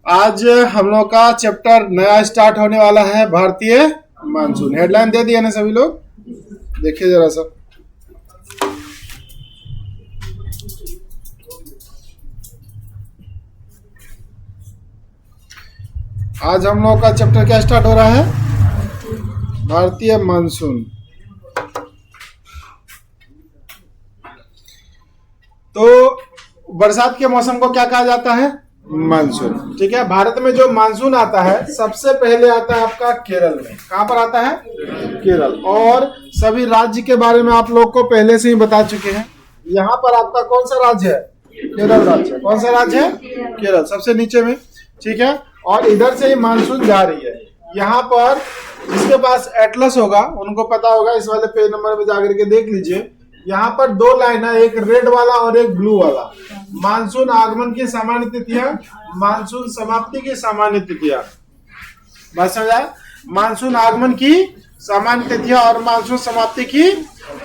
आज हम लोग का चैप्टर नया स्टार्ट होने वाला है, भारतीय मानसून। हेडलाइन दे दिया ना सभी लोग, देखिए जरा सा। आज हम लोग का चैप्टर क्या स्टार्ट हो रहा है? भारतीय मानसून। तो बरसात के मौसम को क्या कहा जाता है? मानसून। ठीक है। भारत में जो मानसून आता है सबसे पहले आता है आपका केरल में। कहां पर आता है? केरल। और सभी राज्य के बारे में आप लोग को पहले से ही बता चुके हैं। यहाँ पर आपका कौन सा राज्य है? केरल राज्य। कौन सा राज्य है? केरल, सबसे नीचे में। ठीक है। और इधर से ही मानसून जा रही है। यहाँ पर जिसके पास एटलस होगा उनको पता होगा, इस वाले पेज नंबर में जाकर के देख लीजिए। यहाँ पर दो लाइन है, एक रेड वाला और एक ब्लू वाला। मानसून आगमन की सामान्य तिथियां, मानसून समाप्ति की सामान्य तिथियां। बात समझा? मानसून आगमन की सामान्य तिथियां और मानसून समाप्ति की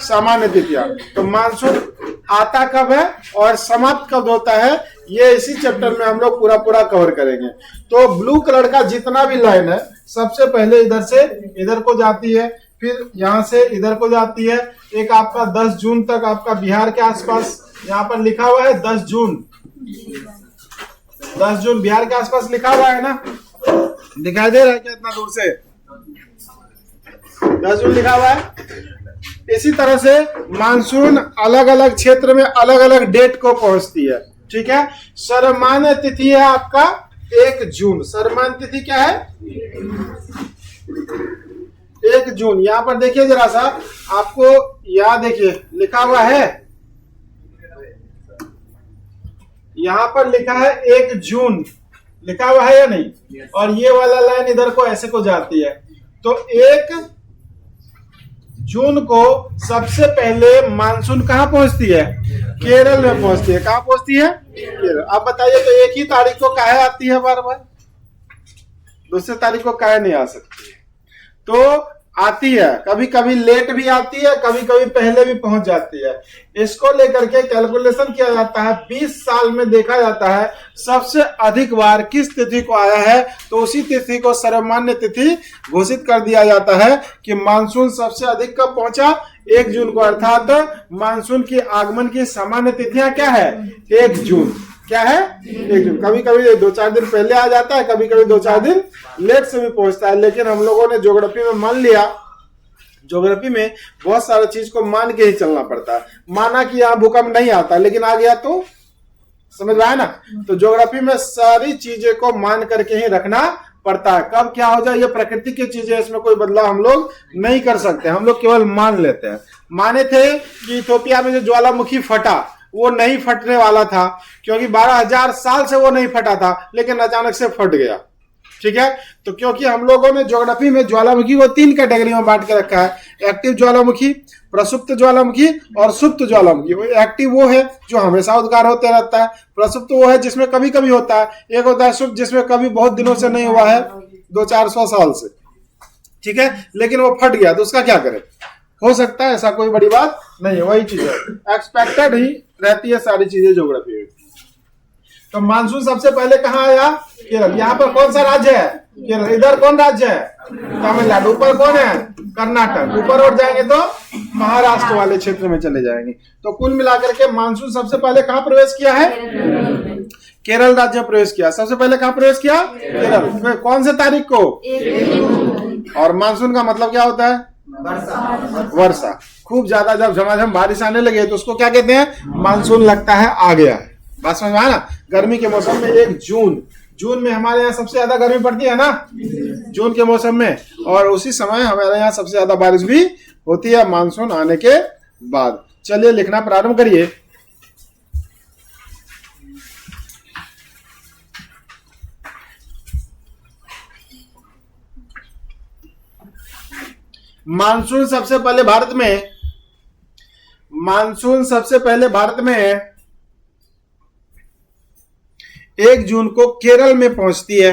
सामान्य तिथियां। तो मानसून आता कब है और समाप्त कब होता है, ये इसी चैप्टर में हम लोग पूरा कवर करेंगे। तो ब्लू कलर का जितना भी लाइन है सबसे पहले इधर से इधर को जाती है, फिर यहां से इधर को जाती है। एक आपका 10 जून तक आपका बिहार के आसपास, यहाँ पर लिखा हुआ है 10 जून। 10 जून बिहार के आसपास लिखा हुआ है ना, दिखाई दे रहा है क्या इतना दूर से? 10 जून लिखा हुआ है। इसी तरह से मानसून अलग अलग क्षेत्र में अलग अलग डेट को पहुंचती है। ठीक है। सर्वमान्य तिथि है आपका 1 जून। सर्वमान्य तिथि क्या है? 1 जून। यहां पर देखिए जरा सा, आपको यहां देखिए लिखा हुआ है, यहां पर लिखा है 1 जून, लिखा हुआ है या नहीं? और ये वाला लाइन इधर को ऐसे को जाती है। तो 1 जून को सबसे पहले मानसून कहां पहुंचती है? केरल में पहुंचती है। कहां पहुंचती है? केरल। आप बताइए, तो एक ही तारीख को काहे आती है बार बार? दूसरे तारीख को काहे नहीं आ सकती है? तो आती है, कभी कभी लेट भी आती है, कभी कभी पहले भी पहुंच जाती है। इसको लेकर के कैलकुलेशन किया जाता है। 20 साल में देखा जाता है सबसे अधिक बार किस तिथि को आया है, तो उसी तिथि को सर्वमान्य तिथि घोषित कर दिया जाता है कि मानसून सबसे अधिक कब पहुंचा? 1 जून को। अर्थात मानसून की आगमन की सामान्य तिथियां क्या है? 1 जून। क्या है? 1 जून। कभी कभी 2-4 दिन पहले आ जाता है, कभी कभी 2-4 दिन लेट से भी पहुंचता है। लेकिन हम लोगों ने ज्योग्राफी में मान लिया, ज्योग्राफी में बहुत सारी चीज को मान के ही चलना पड़ता है। माना कि यहाँ भूकंप नहीं आता, लेकिन आ गया तो समझ रहा है ना? तो ज्योग्राफी में सारी चीजें को मान करके ही रखना पड़ता है। कब क्या हो जाए ये प्रकृति की चीजें, इसमें कोई बदलाव हम लोग नहीं कर सकते। हम लोग केवल मान लेते हैं। माने थे कि इथियोपिया में जो ज्वालामुखी फटा वो नहीं फटने वाला था, क्योंकि 12,000 साल से वो नहीं फटा था, लेकिन अचानक से फट गया। ठीक है। तो क्योंकि हम लोगों ने ज्योग्राफी में ज्वालामुखी को 3 कैटेगरी में बांट के रखा है, एक्टिव ज्वालामुखी, प्रसुप्त ज्वालामुखी और सुप्त ज्वालामुखी। वो एक्टिव वो है जो हमेशा उद्गार होते रहता है, प्रसुप्त वो है जिसमें कभी कभी होता है, एक होता है सुप्त जिसमें कभी बहुत दिनों से नहीं हुआ है, 200-400 साल से। ठीक है। लेकिन वो फट गया तो उसका क्या करें? हो सकता है, ऐसा कोई बड़ी बात नहीं है। वही चीज है, एक्सपेक्टेड ही रहती है सारी चीजें ज्योग्राफी में। तो मानसून सबसे पहले कहाँ आया? केरल। यहाँ पर कौन सा राज्य है? केरल। इधर कौन राज्य है? तमिलनाडु। ऊपर कौन है? कर्नाटक। ऊपर और जाएंगे तो महाराष्ट्र वाले क्षेत्र में चले जाएंगे। तो कुल मिलाकर के मानसून सबसे पहले कहाँ प्रवेश किया है? केरल राज्य में प्रवेश किया। सबसे पहले कहाँ प्रवेश किया? केरल। कौन से तारीख को? 1 और मानसून का मतलब क्या होता है? वर्षा। खूब ज्यादा जब झमाझम बारिश आने लगे तो उसको क्या कहते हैं? मानसून लगता है आ गया है। बात समझ में आया ना? गर्मी के मौसम में 1 जून में हमारे यहाँ सबसे ज्यादा गर्मी पड़ती है ना, जून के मौसम में। और उसी समय हमारे यहाँ सबसे ज्यादा बारिश भी होती है मानसून आने के बाद। चलिए लिखना प्रारंभ करिए। मानसून सबसे पहले भारत में 1 जून को केरल में पहुंचती है।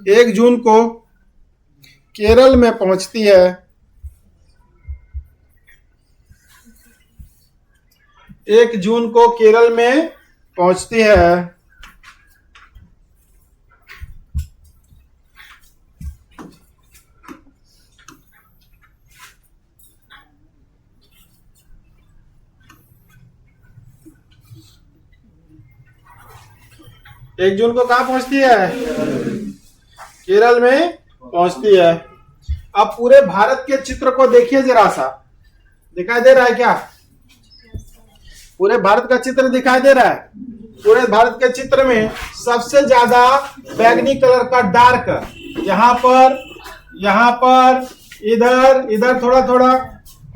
1 जून को केरल में पहुंचती है। 1 जून को केरल में पहुंचती है। 1 जून को कहाँ पहुंचती है? केरल में पहुंचती है। अब पूरे भारत के चित्र को देखिए जरा सा, दिखाई दे रहा है क्या? पूरे भारत का चित्र दिखाई दे रहा है। पूरे भारत के चित्र में सबसे ज्यादा बैगनी कलर का डार्क यहाँ पर, इधर इधर थोड़ा थोड़ा,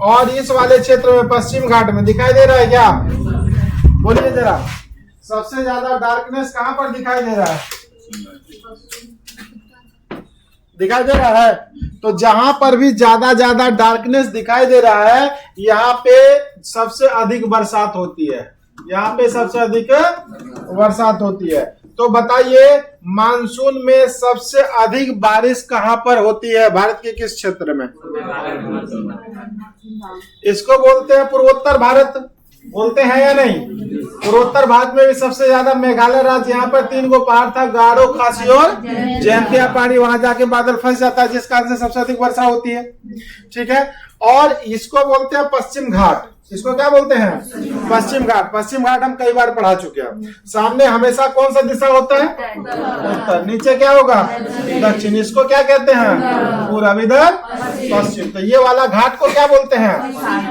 और इस वाले क्षेत्र में पश्चिम घाट में दिखाई दे रहा है क्या? बोलिए जरा, सबसे ज्यादा डार्कनेस कहां पर दिखाई दे रहा है? दिखाई दे रहा है। तो जहां पर भी ज्यादा डार्कनेस दिखाई दे रहा है, यहाँ पे सबसे अधिक बरसात होती है। यहाँ पे सबसे अधिक बरसात होती है। तो बताइए, मानसून में सबसे अधिक बारिश कहां पर होती है? भारत के किस क्षेत्र में? इसको बोलते हैं पूर्वोत्तर भारत, बोलते हैं या नहीं? पूर्वोत्तर भारत में भी सबसे ज्यादा मेघालय राज्य, यहाँ पर 3 गो पहाड़ था, गारो, खासी और जयंतिया पहाड़ी, वहां जाके बादल फंस जाता है, जिस कारण से सबसे अधिक वर्षा होती है। ठीक है। और इसको बोलते हैं पश्चिम घाट। इसको क्या बोलते हैं? पश्चिम घाट। पश्चिम घाट हम कई बार पढ़ा चुके हैं। सामने हमेशा कौन सा दिशा होता है? उत्तर। नीचे क्या होगा? दक्षिण। इसको क्या कहते हैं? पूर्व, इधर पश्चिम। तो ये वाला घाट को क्या बोलते हैं?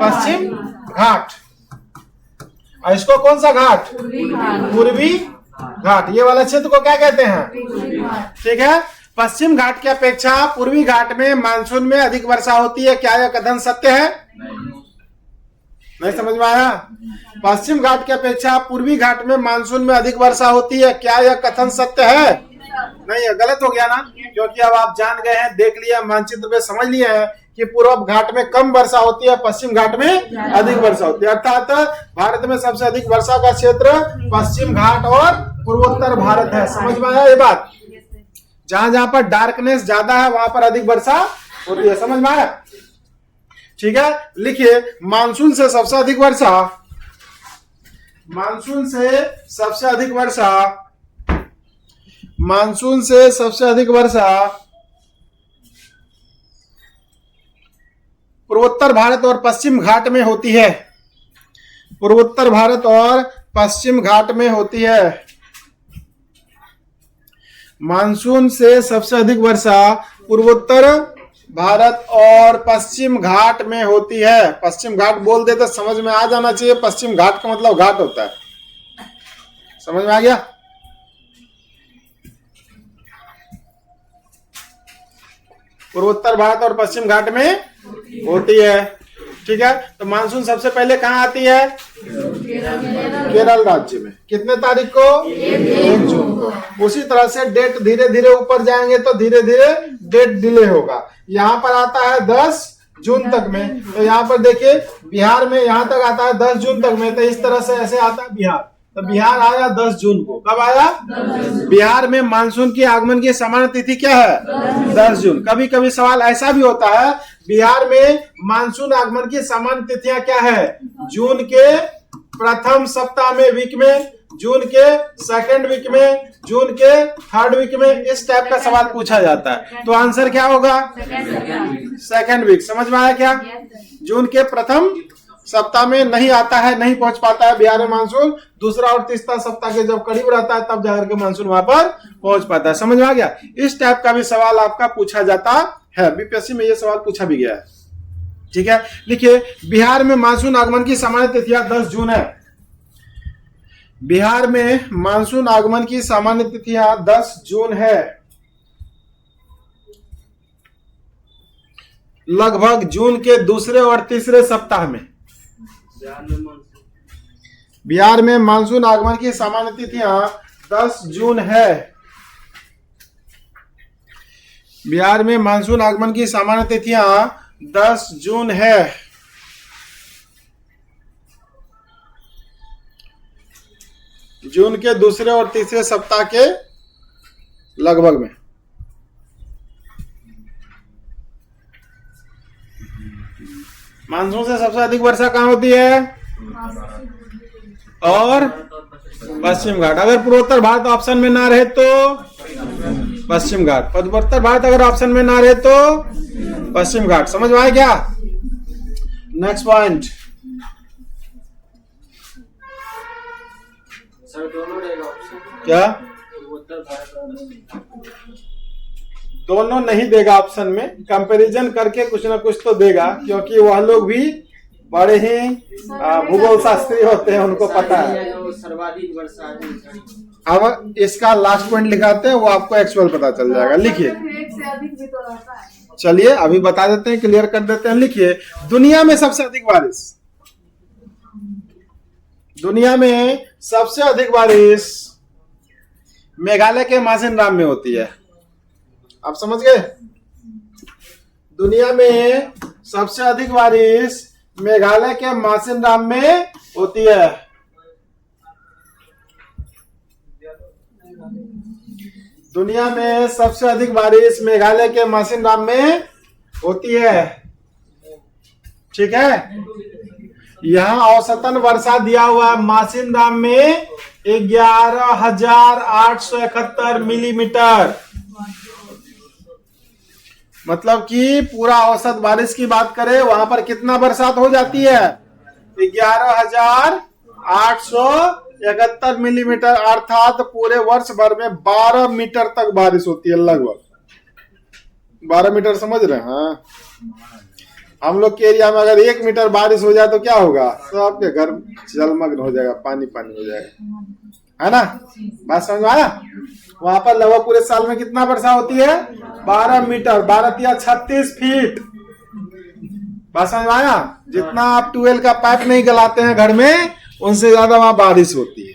पश्चिम घाट। और इसको कौन सा घाट? पूर्वी घाट। ये वाला क्षेत्र को क्या कहते हैं? ठीक है। पश्चिम घाट की अपेक्षा पूर्वी घाट में मानसून में अधिक वर्षा होती है। क्या यह कथन सत्य है? नहीं समझ में आया? पश्चिम घाट की अपेक्षा पूर्वी घाट में मानसून में अधिक वर्षा होती है। क्या यह कथन सत्य है? नहीं है, गलत हो गया ना, क्योंकि अब आप जान गए हैं, देख लिया मानचित्र में, समझ लिए हैं कि पूर्व घाट में कम वर्षा होती है, पश्चिम घाट में अधिक वर्षा होती है। अर्थात भारत में सबसे अधिक वर्षा का क्षेत्र पश्चिम घाट और पूर्वोत्तर भारत है। समझ में आया ये बात? जहां जहां पर डार्कनेस ज्यादा है वहां पर अधिक वर्षा होती है। समझ में आया? ठीक है। लिखिए, मानसून से सबसे अधिक वर्षा, मानसून से सबसे अधिक वर्षा, मानसून से सबसे अधिक वर्षा पूर्वोत्तर भारत और पश्चिम घाट में होती है। पूर्वोत्तर भारत और पश्चिम घाट में होती है। मानसून से सबसे अधिक वर्षा पूर्वोत्तर भारत और पश्चिम घाट में होती है। पश्चिम घाट बोल दे तो समझ में आ जाना चाहिए, पश्चिम घाट का मतलब घाट होता है। समझ में आ गया? पूर्वोत्तर भारत और पश्चिम घाट में होती है। ठीक है। तो मानसून सबसे पहले कहाँ आती है? केरल राज्य में। कितने तारीख को? 1 जून को। उसी तरह से डेट धीरे धीरे ऊपर जाएंगे तो धीरे धीरे डेट डिले होगा। यहाँ पर आता है 10 जून तक में। तो यहाँ पर देखिए, बिहार में यहाँ तक आता है 10 जून तक में। तो इस तरह से ऐसे आता है बिहार। तो बिहार आया 10 जून को। कब आया? बिहार में मानसून की आगमन की सामान्य तिथि क्या है? 10 जून। कभी कभी सवाल ऐसा भी होता है, बिहार में मानसून आगमन की सामान्य तिथियां क्या है? जून के प्रथम सप्ताह में, वीक में, जून के सेकंड वीक में, जून के थर्ड वीक में। इस टाइप का सवाल पूछा जाता है। तो आंसर क्या होगा? Second week. समझ में आया क्या? जून के प्रथम सप्ताह में नहीं आता है, नहीं पहुंच पाता है बिहार में मानसून। दूसरा और तीसरा सप्ताह के जब करीब रहता है तब जाकर के मानसून वहां पर पहुंच पाता है। समझ में आ गया? इस टाइप का भी सवाल आपका पूछा जाता है। बीपीएससी में ये सवाल पूछा भी गया है। ठीक है। लिखिए, बिहार में मानसून आगमन की सामान्य तिथियां 10 जून है। बिहार में मानसून आगमन की सामान्य तिथियां 10 जून है। लगभग जून के दूसरे और तीसरे सप्ताह में बिहार में मानसून आगमन की सामान्य तिथियां 10 जून है। बिहार में मानसून आगमन की सामान्य तिथियां 10 जून है। जून के दूसरे और तीसरे सप्ताह के लगभग में। मानसून से सबसे अधिक वर्षा कहाँ होती है? और पश्चिम घाट। अगर पूर्वोत्तर भारत ऑप्शन में ना रहे तो पश्चिम घाट। पूर्वोत्तर भारत अगर ऑप्शन में ना रहे तो पश्चिम घाट। समझ में आया क्या? Next point. सर दोनों रहेगा ऑप्शन? क्या? उत्तर भारत। दोनों नहीं देगा ऑप्शन में, कंपैरिजन करके कुछ ना कुछ तो देगा, क्योंकि वह लोग भी बड़े ही भूगोल शास्त्री होते हैं, उनको पता है। सर्वाधिक वर्षा है। अब इसका लास्ट पॉइंट लिखाते हैं, वो आपको एक्चुअल पता चल जाएगा। लिखिए, चलिए अभी बता देते हैं, क्लियर कर देते हैं। लिखिए, दुनिया में सबसे अधिक बारिश, दुनिया में सबसे अधिक बारिश मेघालय के मासिनराम में होती है। आप समझ गए? दुनिया में सबसे अधिक बारिश मेघालय के मासिनराम में होती है। दुनिया में सबसे अधिक बारिश मेघालय के मासिनराम में होती है। ठीक है, यहाँ औसतन वर्षा दिया हुआ है मासिनराम में 11,871 मिलीमीटर। मतलब कि पूरा औसत बारिश की बात करें, वहां पर कितना बरसात हो जाती है? 11,871 मिलीमीटर, अर्थात पूरे वर्ष भर में 12 मीटर तक बारिश होती है। लगभग 12 मीटर, समझ रहे हैं? हाँ, हम लोग के एरिया में अगर 1 मीटर बारिश हो जाए तो क्या होगा? सबके घर जलमग्न हो जाएगा, पानी पानी हो जाएगा, है ना? बात समझ में आया? वहां पर लगभग पूरे साल में कितना वर्षा होती है? 12 मीटर, 12 या 36 फीट। बात समझ में आया? जितना आप ट्यूबवेल का पाइप नहीं गलाते हैं घर में, उनसे ज्यादा वहां बारिश होती है।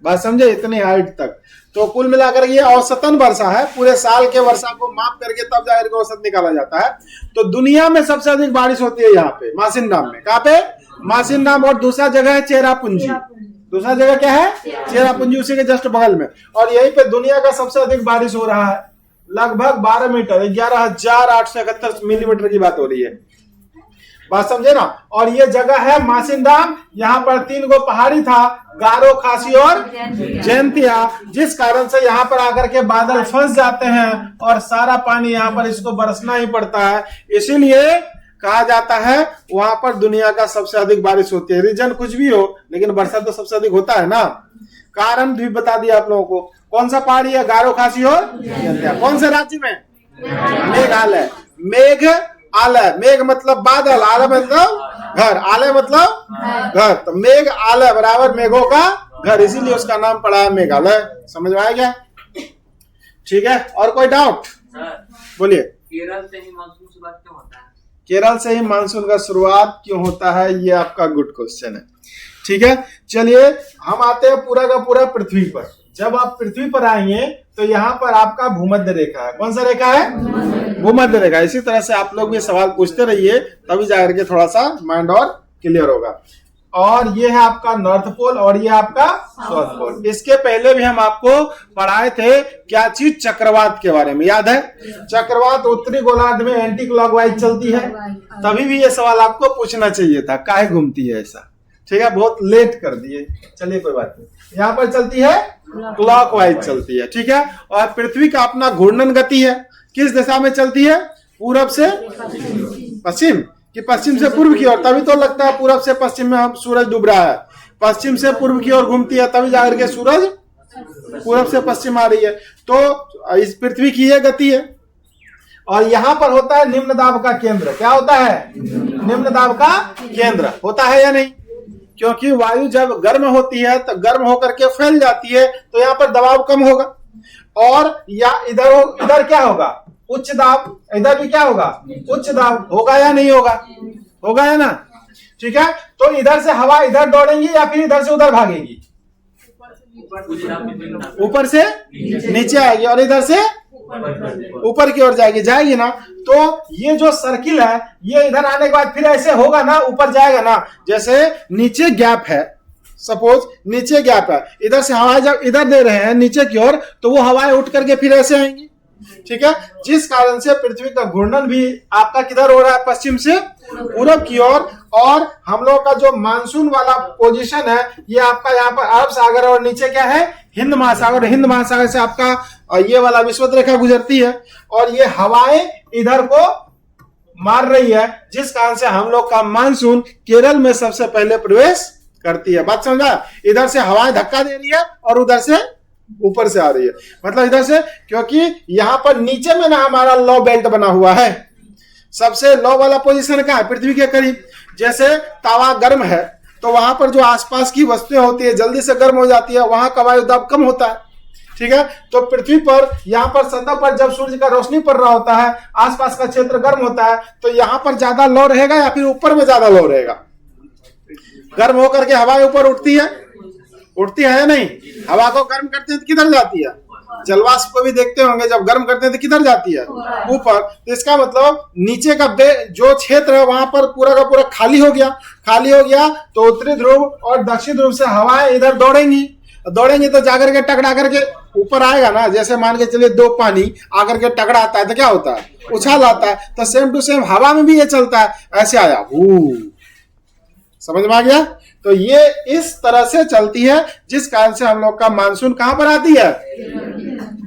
बात समझे? इतनी हाइट तक। तो कुल मिलाकर ये औसतन वर्षा है, पूरे साल के वर्षा को माप करके तब जाकर के औसत निकाला जाता है। तो दुनिया में सबसे अधिक बारिश होती है यहाँ पे मासिनराम में। कहाँ पे? मासिनराम। और दूसरा जगह है चेरापूंजी। दूसरा जगह क्या है? चेरापूंजी, उसी के जस्ट बगल में। और यहीं पे दुनिया का सबसे अधिक बारिश हो रहा है, लगभग 12 मीटर, 11,871 मिलीमीटर की बात हो रही है। बात समझे ना? और ये जगह है मासिनराम। यहाँ पर 3 गो पहाड़ी था, गारो, खासी और जयंतिया, जिस कारण से यहाँ पर आकर के बादल फंस जाते हैं और सारा पानी यहाँ पर इसको बरसना ही पड़ता है। इसीलिए कहा जाता है वहां पर दुनिया का सबसे अधिक बारिश होती है। रीजन कुछ भी हो, लेकिन वर्षा तो सबसे अधिक होता है ना। कारण भी बता दिया आप लोगों को। कौन सा पहाड़ी है? गारो, खासी और जयंतिया। कौन से राज्य में? मेघालय। मेघ आलय, मेघ मतलब बादल, आलय मतलब घर, आलय मतलब घर। तो मेघ आलय बराबर मेघों का घर, इसीलिए उसका नाम पड़ा है मेघालय। समझ में आया क्या? ठीक है, और कोई डाउट? बोलिए। केरल से ही मानसून शुरुआत क्यों होता है? केरल से ही मानसून का शुरुआत क्यों होता है? ये आपका गुड क्वेश्चन है। ठीक है, चलिए हम आते हैं पूरा का पूरा पृथ्वी पर। जब आप पृथ्वी पर आएंगे तो यहाँ पर आपका भूमध्य रेखा है। कौन सा रेखा है? भूमध्य रेखा। इसी तरह से आप लोग भी सवाल पूछते रहिए, तभी जाकर के थोड़ा सा माइंड और क्लियर होगा। और ये है आपका नॉर्थ पोल और ये आपका साउथ पोल। इसके पहले भी हम आपको पढ़ाए थे क्या चीज? चक्रवात के बारे में, याद है? चक्रवात उत्तरी गोलार्ध में एंटी क्लॉकवाइज चलती है। तभी भी ये सवाल आपको पूछना चाहिए था, काहे घूमती है ऐसा? ठीक है, बहुत लेट कर दिए। चलिए कोई बात नहीं, यहाँ पर चलती है क्लॉकवाइज चलती है। ठीक है, और पृथ्वी का अपना घूर्णन गति है। किस दिशा में चलती है? पूरब से पश्चिम कि पश्चिम से पूर्व की ओर? तभी तो लगता है पूरब से पश्चिम में हम सूरज डूब रहा है। पश्चिम से पूर्व की ओर घूमती है, तभी जाकर के सूरज पूरब से पश्चिम आ रही है। तो इस पृथ्वी की यह गति है। और यहाँ पर होता है निम्न दाब का केंद्र। क्या होता है? निम्न दाब का केंद्र होता है या नहीं? क्योंकि वायु जब गर्म होती है तो गर्म होकर के फैल जाती है, तो यहाँ पर दबाव कम होगा। और या इधर क्या होगा? उच्च दाब। इधर भी क्या होगा? उच्च दाब। होगा या नहीं होगा? होगा है ना? ठीक है, तो इधर से हवा इधर दौड़ेंगी या फिर इधर से उधर भागेगी? ऊपर से नीचे आएगी और इधर से ऊपर की ओर जाएगी ना। तो ये जो सर्किल है, ये इधर आने के बाद फिर ऐसे होगा ना, ऊपर जाएगा ना। जैसे नीचे गैप है, सपोज नीचे गैप है, इधर से हवाएं जब इधर दे रहे हैं नीचे की ओर, तो वो हवाएं उठ करके फिर ऐसे आएंगी। ठीक है, जिस कारण से पृथ्वी का घूर्णन भी आपका किधर हो रहा है? पश्चिम से पूरब की ओर। और हम लोग का जो मानसून वाला पोजीशन है, ये आपका यहाँ पर अरब सागर और नीचे क्या है? हिंद महासागर। हिंद महासागर से आपका ये वाला विषुवत रेखा गुजरती है और ये हवाएं इधर को मार रही है, जिस कारण से हम लोग का मानसून केरल में सबसे पहले प्रवेश करती है। बात समझा? इधर से हवाएं धक्का दे रही है और उधर से ऊपर से आ रही है, मतलब इधर से, क्योंकि यहां पर नीचे में ना हमारा लो बेल्ट बना हुआ है। सबसे लो वाला पोजीशन कहाँ है? पृथ्वी के करीब। जैसे तवा गर्म है तो वहां पर जो आसपास की वस्तुएं होती है जल्दी से गर्म हो जाती है, वहां का वायु दाब कम होता है, ठीक है। तो पृथ्वी पर यहाँ पर सतह पर जब सूर्य का रोशनी पड़ रहा होता है, आसपास का क्षेत्र गर्म होता है, तो यहाँ पर ज्यादा लो रहेगा या फिर ऊपर में ज्यादा लो रहेगा? गर्म होकर के हवा ऊपर उठती है या नहीं? हवा को गर्म करते हैं तो किधर जाती है? जलवाष्प को भी देखते होंगे, जब गर्म करते हैं तो किधर जाती है? ऊपर। तो इसका मतलब नीचे का जो क्षेत्र है वहां पर पूरा का पूरा खाली हो गया तो उत्तरी ध्रुव और दक्षिण ध्रुव से हवाएं इधर दौड़ेंगी तो जाकर के टकरा करके ऊपर आएगा ना। जैसे मान के चलिए दो पानी आकर के टकराता है तो क्या होता है? उछाल आता है। तो सेम टू सेम हवा में भी ये चलता है, ऐसे आया, समझ में आ गया? तो ये इस तरह से चलती है, जिस कारण से हम लोग का मानसून कहां पर आती है?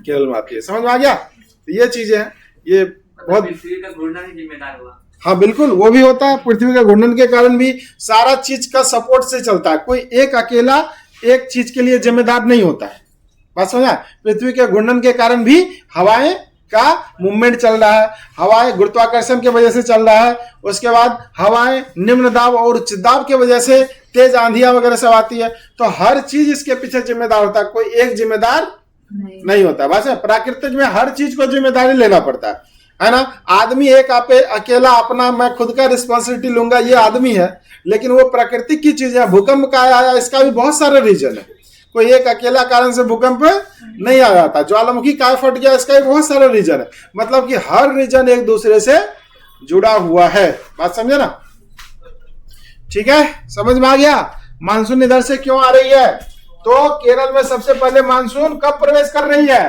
केरल में आती है। समझ में आ गया? तो ये चीजें हैं, ये बहुत पृथ्वी का घूर्णन ही जिम्मेदार हुआ। हाँ बिल्कुल, वो भी होता है। पृथ्वी के घूर्णन के कारण भी सारा चीज का सपोर्ट से चलता है, कोई एक अकेला एक चीज के लिए जिम्मेदार नहीं होता है। बात समझा? पृथ्वी के घूर्णन के कारण भी हवाएं का मूवमेंट चल रहा है, हवाएं गुरुत्वाकर्षण की वजह से चल रहा है, उसके बाद हवाएं निम्न दाब और उच्च दाब की वजह से तेज आंधियां वगैरह सब आती है। तो हर चीज इसके पीछे जिम्मेदार होता है, कोई एक जिम्मेदार नहीं होता। बस प्राकृतिक में हर चीज को जिम्मेदारी लेना पड़ता है ना। आदमी एक अकेला अपना मैं खुद का रिस्पॉन्सिबिलिटी लूंगा, ये आदमी है, लेकिन वो प्राकृतिक की चीज है। भूकंप का आया, इसका भी बहुत सारे रीजन है, कोई एक अकेला कारण से भूकंप नहीं आ जाता। ज्वालामुखी काय फट गया, इसका भी बहुत सारे रीजन है। मतलब कि हर रीजन एक दूसरे से जुड़ा हुआ है। बात समझे ना? ठीक है, समझ में आ गया? मानसून इधर से क्यों आ रही है? तो केरल में सबसे पहले मानसून कब प्रवेश कर रही है?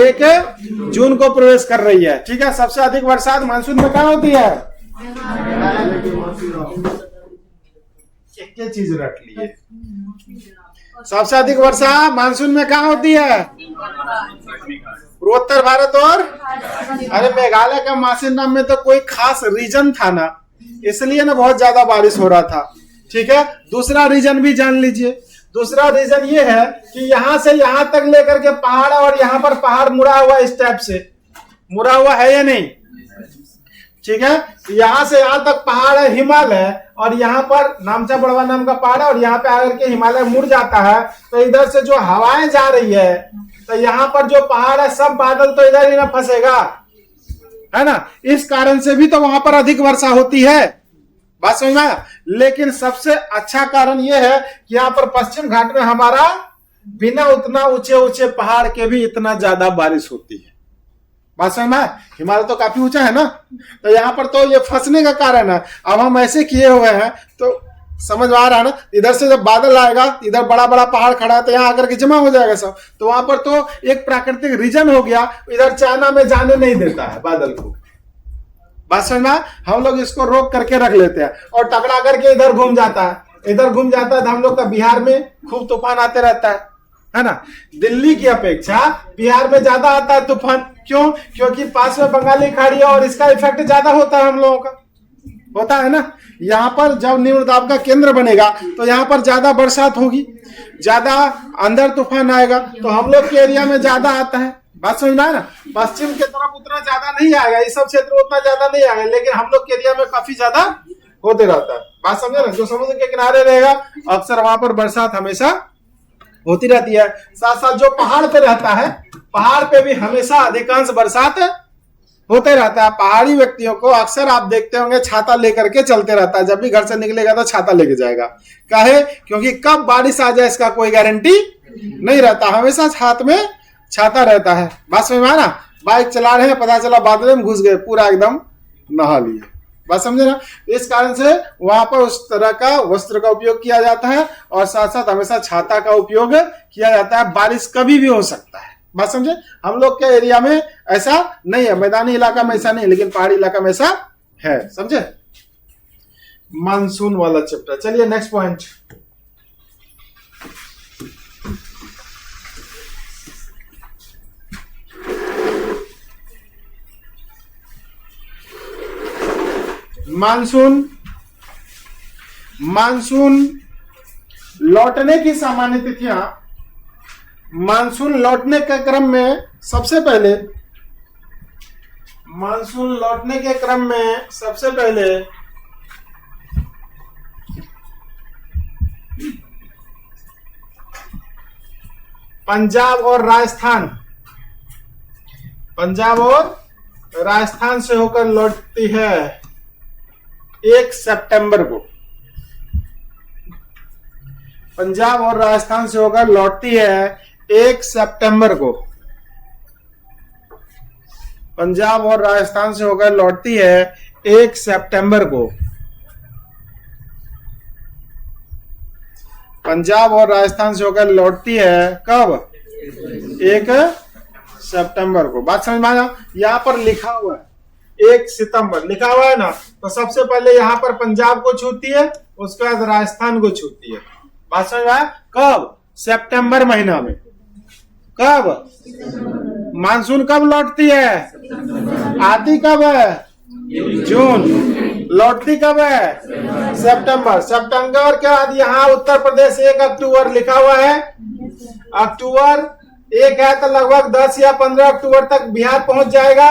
1 जून को प्रवेश कर रही है, ठीक है। सबसे अधिक बरसात मानसून में कहाँ होती है? एक चीज रख लिए, सबसे अधिक वर्षा मानसून में कहाँ होती है? पूर्वोत्तर भारत और अरे मेघालय का मासिन में तो कोई खास रीजन था ना, इसलिए ना बहुत ज्यादा बारिश हो रहा था, ठीक है। दूसरा रीजन भी जान लीजिए। दूसरा रीजन ये है कि यहां से यहां तक लेकर के पहाड़, और यहां पर पहाड़ मुड़ा हुआ इस टाइप से मुड़ा हुआ है या नहीं? ठीक है, यहां से यहां तक पहाड़ है, हिमालय, और यहाँ पर नामचा बड़वा नाम का पहाड़ है, और यहाँ पे आकर के हिमालय मुड़ जाता है। तो इधर से जो हवाएं जा रही है, तो यहाँ पर जो पहाड़ है सब बादल तो इधर ही ना फंसेगा, है ना। इस कारण से भी तो वहां पर अधिक वर्षा होती है। बात समझ में आया? लेकिन सबसे अच्छा कारण यह है कि यहाँ पर पश्चिम घाट में हमारा बिना उतना ऊंचे ऊंचे पहाड़ के भी इतना ज्यादा बारिश होती है। बात समझ में आया? हिमालय तो काफी ऊंचा है ना, तो यहाँ पर तो ये फंसने का कारण है। अब हम ऐसे किए हुए हैं तो समझ में आ रहा है ना। इधर से जब बादल आएगा, इधर बड़ा बड़ा पहाड़ खड़ा है तो यहाँ आकर के जमा हो जाएगा सब, तो वहां पर तो एक प्राकृतिक रीजन हो गया, इधर चाइना में जाने नहीं देता है बादल को। बात समझ में? हम लोग इसको रोक करके रख लेते हैं और टकरा करके इधर घूम जाता है, इधर घूम जाता है। तो हम लोग का बिहार में खूब तूफान आते रहता है ना। दिल्ली की अपेक्षा बिहार में ज्यादा आता है तूफान। क्यों? क्योंकि पास में बंगाली खाड़ी है और इसका इफेक्ट ज्यादा होता है, हम लोगों का होता है ना। यहाँ पर जब निम्न दाब का केंद्र बनेगा तो यहाँ पर ज्यादा बरसात होगी, ज्यादा अंदर तूफान आएगा, तो हम लोग के एरिया में ज्यादा आता है। बात समझ में आया ना? पश्चिम की तरफ उतना ज्यादा नहीं आएगा, इस सब क्षेत्र उतना ज्यादा नहीं आएगा, लेकिन हम लोग के एरिया में काफी ज्यादा होते रहता है। बात समझे ना? जो समुद्र के किनारे रहेगा अक्सर वहां पर बरसात हमेशा होती रहती है। साथ साथ जो पहाड़ पे रहता है, पहाड़ पे भी हमेशा अधिकांश बरसात होते रहता है। पहाड़ी व्यक्तियों को अक्सर आप देखते होंगे छाता लेकर के चलते रहता है, जब भी घर से निकलेगा तो छाता लेके जाएगा। काहे? क्योंकि कब बारिश आ जाए इसका कोई गारंटी नहीं रहता, हमेशा हाथ में छाता रहता है। बात समझ में आया ना? बाइक चला रहे हैं, पता चला बादल में घुस गए, पूरा एकदम नहा लिए। बात समझे ना? इस कारण से वहां पर उस तरह का वस्त्र का उपयोग किया जाता है, और साथ साथ हमेशा छाता का उपयोग किया जाता है। बारिश कभी भी हो सकता है। बात समझे? हम लोग के एरिया में ऐसा नहीं है, मैदानी इलाका में ऐसा नहीं, लेकिन पहाड़ी इलाका में ऐसा है। समझे? मानसून वाला चैप्टर। चलिए नेक्स्ट पॉइंट। मानसून लौटने की सामान्य तिथियां मानसून लौटने के क्रम में सबसे पहले पंजाब और राजस्थान से होकर लौटती है 1 सितंबर को। पंजाब और राजस्थान से होकर लौटती है 1 सितंबर को। पंजाब और राजस्थान से होकर लौटती है 1 सितंबर को। पंजाब और राजस्थान से होकर लौटती है कब? 1 सितंबर को। बात समझ में आया? यहाँ पर लिखा हुआ है 1 सितंबर लिखा हुआ है ना, तो सबसे पहले यहाँ पर पंजाब को छूती है, उसके बाद राजस्थान को छूती है। बात समझ में आया? कब? सितंबर महीना में। कब? मानसून कब लौटती है? आती कब है? जून। लौटती कब है? सितंबर। सितंबर के बाद यहाँ उत्तर प्रदेश 1 अक्टूबर लिखा हुआ है। अक्टूबर 1 है तो लगभग 10 या 15 अक्टूबर तक बिहार पहुंच जाएगा,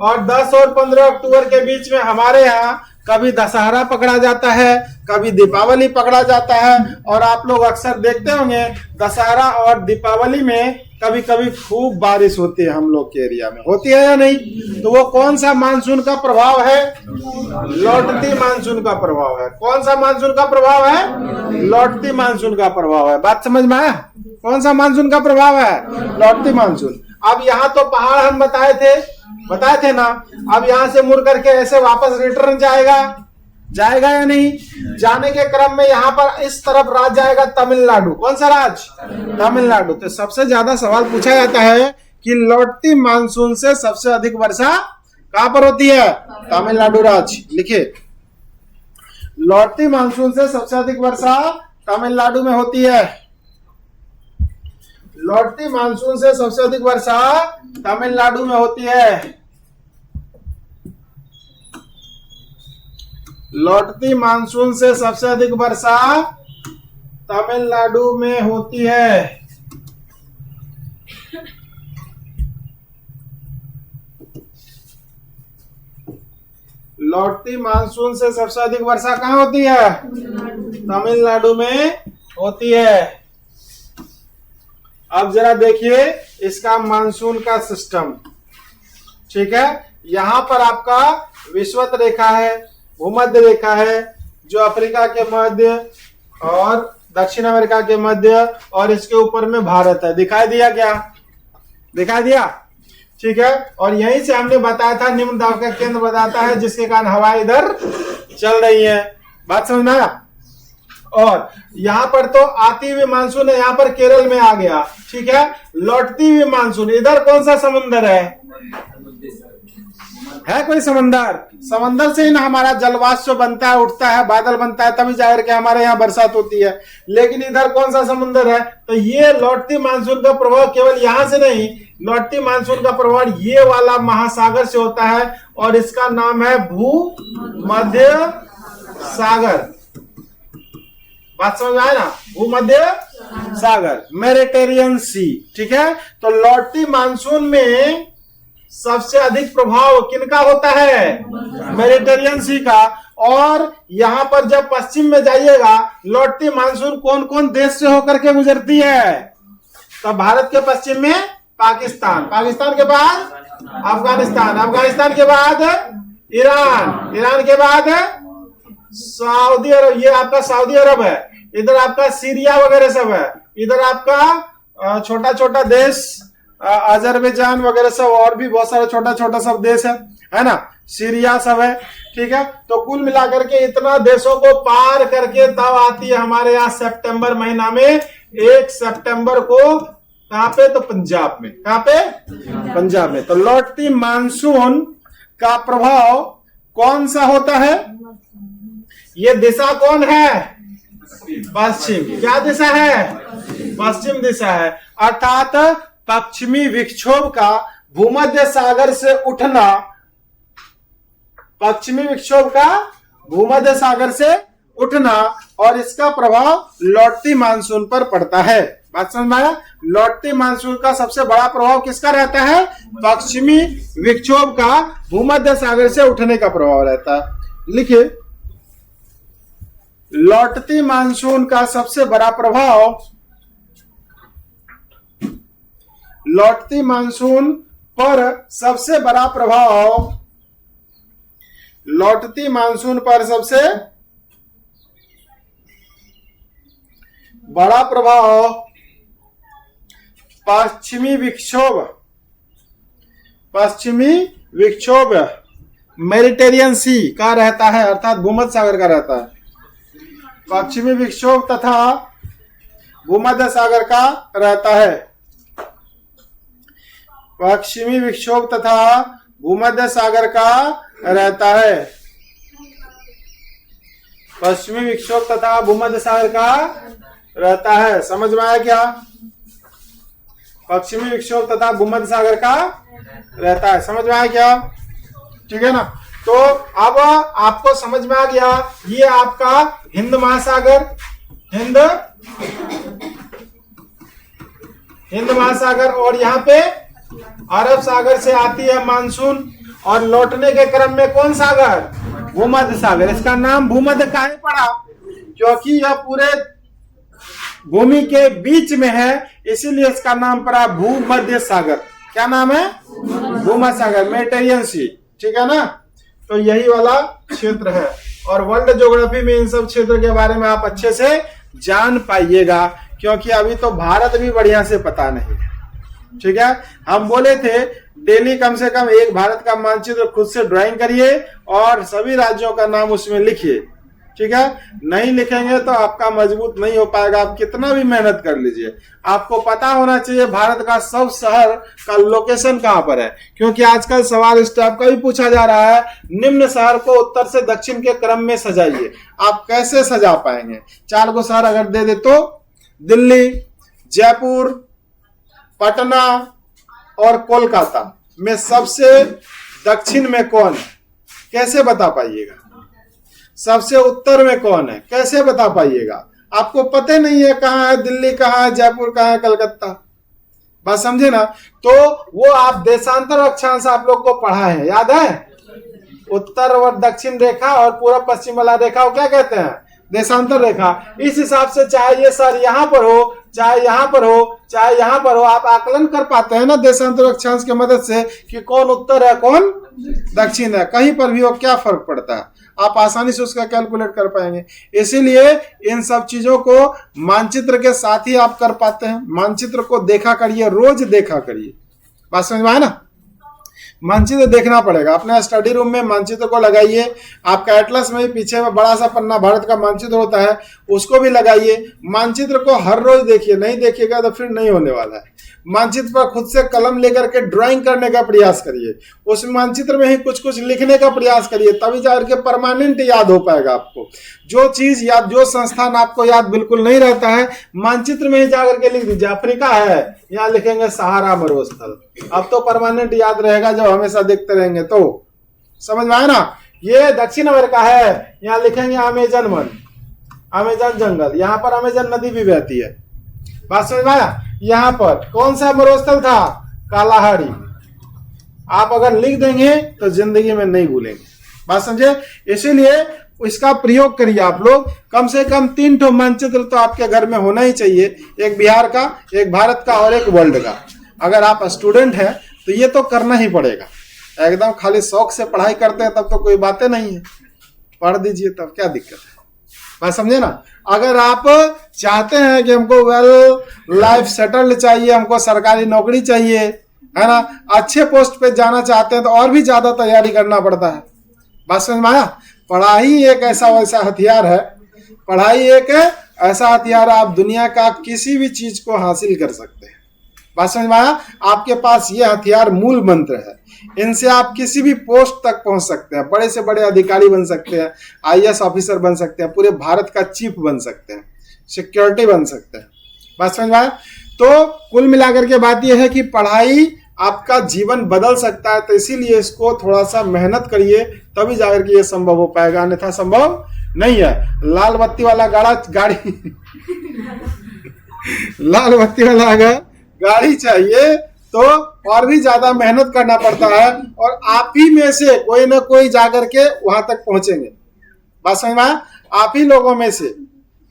और 10 और 15 अक्टूबर के बीच में हमारे यहाँ कभी दशहरा पकड़ा जाता है, कभी दीपावली पकड़ा जाता है। और आप लोग अक्सर देखते होंगे दशहरा और दीपावली में कभी कभी खूब बारिश होती है हम लोग के एरिया में, होती है या नहीं? तो वो कौन सा मानसून का प्रभाव है? लौटती मानसून का प्रभाव है। कौन सा मानसून का प्रभाव है? लौटती मानसून का प्रभाव है। बात समझ में आया? कौन सा मानसून का प्रभाव है? लौटती मानसून। अब यहाँ तो पहाड़ हम बताए थे ना, अब यहाँ से मुड़ करके ऐसे वापस रिटर्न जाएगा या नहीं? जाने के क्रम में यहाँ पर इस तरफ राज्य आएगा तमिलनाडु। कौन सा राज्य? तमिलनाडु। तो सबसे ज्यादा सवाल पूछा जाता है कि लौटती मानसून से सबसे अधिक वर्षा कहां पर होती है? तमिलनाडु राज्य। लिखिए, लौटती मानसून से सबसे अधिक वर्षा तमिलनाडु में होती है। लौटती मानसून से सबसे अधिक वर्षा तमिलनाडु में होती है। लौटती मानसून से सबसे अधिक वर्षा तमिलनाडु में होती है। लौटती मानसून से सबसे अधिक वर्षा कहाँ होती है? तमिलनाडु में होती है। अब जरा देखिए इसका मानसून का सिस्टम। ठीक है, यहां पर आपका विषुवत रेखा है, भूमध्य रेखा है, जो अफ्रीका के मध्य और दक्षिण अमेरिका के मध्य, और इसके ऊपर में भारत है। दिखाई दिया क्या? दिखाई दिया? ठीक है। और यहीं से हमने बताया था निम्न दाब का केंद्र बताता है, जिसके कारण हवा इधर चल रही है। बात समझ में आया? और यहाँ पर तो आती हुई मानसून है, यहाँ पर केरल में आ गया। ठीक है, लौटती हुई मानसून इधर कौन सा समुंदर है कोई समंदर? समंदर से ही ना हमारा जलवाष्प बनता है, उठता है, बादल बनता है, तभी जाकर के हमारे यहाँ बरसात होती है। लेकिन इधर कौन सा समुंदर है? तो ये लौटती मानसून का प्रभाव केवल यहाँ से नहीं, लौटती मानसून का प्रभाव ये वाला महासागर से होता है, और इसका नाम है भूमध्य सागर। बात समझ में आया ना? भूमध्य सागर, मेडिटेरियन सी। ठीक है, तो लौटती मानसून में सबसे अधिक प्रभाव किनका होता है? मेडिटेरियन सी का। और यहाँ पर जब पश्चिम में जाइएगा, लौटती मानसून कौन कौन देश से होकर के गुजरती है? तो भारत के पश्चिम में पाकिस्तान, पाकिस्तान के बाद अफगानिस्तान, अफगानिस्तान के बाद ईरान, ईरान के बाद सऊदी अरब, ये आपका सऊदी अरब है। इधर आपका सीरिया वगैरह सब है। इधर आपका छोटा छोटा देश अजरबैजान वगैरह सब, और भी बहुत सारा छोटा छोटा सब देश है ना, सीरिया सब है। ठीक है, तो कुल मिलाकर के इतना देशों को पार करके तब आती है हमारे यहाँ सितंबर महीना में 1 सितंबर को। कहां पे? तो पंजाब में। कहां पे? पंजाब में। तो लौटती मानसून का प्रभाव कौन सा होता है? ये दिशा कौन है? पश्चिम। क्या दिशा है? पश्चिम दिशा है। अर्थात पश्चिमी विक्षोभ का भूमध्य सागर से उठना, पश्चिमी विक्षोभ का भूमध्य सागर से उठना, और इसका प्रभाव लौटती मानसून पर पड़ता है। बात समझ में आया? लौटते मानसून का सबसे बड़ा प्रभाव किसका रहता है? पश्चिमी विक्षोभ का भूमध्य सागर से उठने का प्रभाव रहता है। लिखिए, लौटते मानसून का सबसे बड़ा प्रभाव, लौटती मानसून पर सबसे बड़ा प्रभाव, लौटती मानसून पर सबसे बड़ा प्रभाव पश्चिमी विक्षोभ, पश्चिमी विक्षोभ मेडिटेरियन सी का रहता है, अर्थात भूमध्य सागर का रहता है। पश्चिमी विक्षोभ तथा भूमध्य सागर का रहता है। पश्चिमी विक्षोभ तथा भूमध्य सागर का रहता है। पश्चिमी विक्षोभ तथा भूमध्य सागर का रहता है। समझ में आया क्या? पश्चिमी विक्षोभ तथा भूमध्य सागर का रहता है। समझ में आया क्या? ठीक है ना? तो अब आपको समझ में आ गया, ये आपका हिंद महासागर, हिंद महासागर, और यहाँ पे अरब सागर से आती है मानसून, और लौटने के क्रम में कौन सागर? भूमध्य सागर। इसका नाम भूमध्य काहे पड़ा? क्योंकि यह पूरे भूमि के बीच में है, इसीलिए इसका नाम पड़ा भूमध्य सागर। क्या नाम है? भूमध्य सागर, मेडिटेरियन सी। ठीक है ना? तो यही वाला क्षेत्र है, और वर्ल्ड ज्योग्राफी में इन सब क्षेत्र के बारे में आप अच्छे से जान पाइएगा, क्योंकि अभी तो भारत भी बढ़िया से पता नहीं है। ठीक है? हम बोले थे डेली कम से कम एक भारत का मानचित्र खुद से ड्राइंग करिए और सभी राज्यों का नाम उसमें लिखिए। ठीक है? नहीं लिखेंगे तो आपका मजबूत नहीं हो पाएगा, आप कितना भी मेहनत कर लीजिए। आपको पता होना चाहिए भारत का सब शहर का लोकेशन कहाँ पर है, क्योंकि आजकल सवाल इस टाइप का भी पूछा जा रहा है, निम्न शहर को उत्तर से दक्षिण के क्रम में सजाइए। आप कैसे सजा पाएंगे? 4 गो शहर अगर दे दे तो दिल्ली, जयपुर, पटना और कोलकाता में सबसे दक्षिण में कौन है? कैसे बता पाइएगा? सबसे उत्तर में कौन है? कैसे बता पाइएगा? आपको पता नहीं है कहाँ है दिल्ली, कहाँ है जयपुर, कहाँ है कलकत्ता। बात समझे ना? तो वो आप देशांतर अक्षांश आप लोग को पढ़ा है, याद है? उत्तर और दक्षिण रेखा और पूर्व पश्चिम वाला रेखा को क्या कहते हैं? देशांतर रेखा। इस हिसाब से चाहे ये सर यहाँ पर हो, चाहे यहाँ पर हो, चाहे यहाँ पर हो, आप आकलन कर पाते हैं ना देशांतर अक्षांश की मदद से कि कौन उत्तर है, कौन दक्षिण है। कहीं पर भी हो क्या फर्क पड़ता है, आप आसानी से उसका कैलकुलेट कर पाएंगे। इसीलिए इन सब चीजों को मानचित्र के साथ ही आप कर पाते हैं। मानचित्र को देखा करिए, रोज देखा करिए। बात समझ में आया ना? मानचित्र देखना पड़ेगा। अपने स्टडी रूम में मानचित्र को लगाइए। आपका एटलस में पीछे में बड़ा सा पन्ना भारत का मानचित्र होता है, उसको भी लगाइए। मानचित्र को हर रोज देखिए, नहीं देखिएगा तो फिर नहीं होने वाला है। मानचित्र पर खुद से कलम लेकर के ड्राइंग करने का प्रयास करिए। उस मानचित्र में ही कुछ कुछ लिखने का प्रयास करिए, तभी जाकर के परमानेंट याद हो पाएगा आपको। जो चीज याद, जो संस्थान आपको याद बिल्कुल नहीं रहता है, मानचित्र में ही जाकर के लिख दीजिए। अफ्रीका है, यहाँ लिखेंगे सहारा मरुस्थल, अब तो परमानेंट याद रहेगा जब हमेशा देखते रहेंगे तो। समझ में आया ना? ये दक्षिण अमेरिका है, यहाँ लिखेंगे अमेजन वन, अमेजन जंगल, यहाँ पर अमेजन नदी भी बहती है। बात समझ में आया? यहाँ पर कौन सा मरुस्थल था? कालाहारी। आप अगर लिख देंगे तो जिंदगी में नहीं भूलेंगे। बात समझे? इसीलिए इसका प्रयोग करिए आप लोग। कम से कम 3 ठो मानचित्र तो आपके घर में होना ही चाहिए, एक बिहार का, एक भारत का और एक वर्ल्ड का। अगर आप स्टूडेंट हैं तो ये तो करना ही पड़ेगा। एकदम खाली शौक से पढ़ाई करते हैं तब तो कोई बातें नहीं है, पढ़ दीजिए, तब क्या दिक्कत है। बात समझे ना? अगर आप चाहते हैं कि हमको वेल लाइफ सेटल्ड चाहिए, हमको सरकारी नौकरी चाहिए, है ना, अच्छे पोस्ट पे जाना चाहते हैं, तो और भी ज्यादा तैयारी करना पड़ता है। बात समझ में आया? पढ़ाई एक ऐसा वैसा हथियार है, पढ़ाई एक ऐसा हथियार, आप दुनिया का किसी भी चीज को हासिल कर सकते हैं। बात समझ में आया? आपके पास ये हथियार मूल मंत्र है, इनसे आप किसी भी पोस्ट तक पहुंच सकते हैं, बड़े से बड़े अधिकारी बन सकते हैं, IAS ऑफिसर बन सकते हैं, पूरे भारत का चीफ बन सकते हैं, सिक्योरिटी बन सकते हैं। बात समझ में आया? तो कुल मिलाकर के बात यह है कि पढ़ाई आपका जीवन बदल सकता है, तो इसीलिए इसको थोड़ा सा मेहनत करिए, तभी जाकर के ये संभव हो पाएगा, अन्यथा संभव नहीं है। लाल बत्ती वाला गाड़ी लाल बत्ती वाला अगर गाड़ी चाहिए तो और भी ज्यादा मेहनत करना पड़ता है, और आप ही में से कोई ना कोई जाकर के वहां तक पहुंचेंगे। बात समझ में आया? आप ही लोगों में से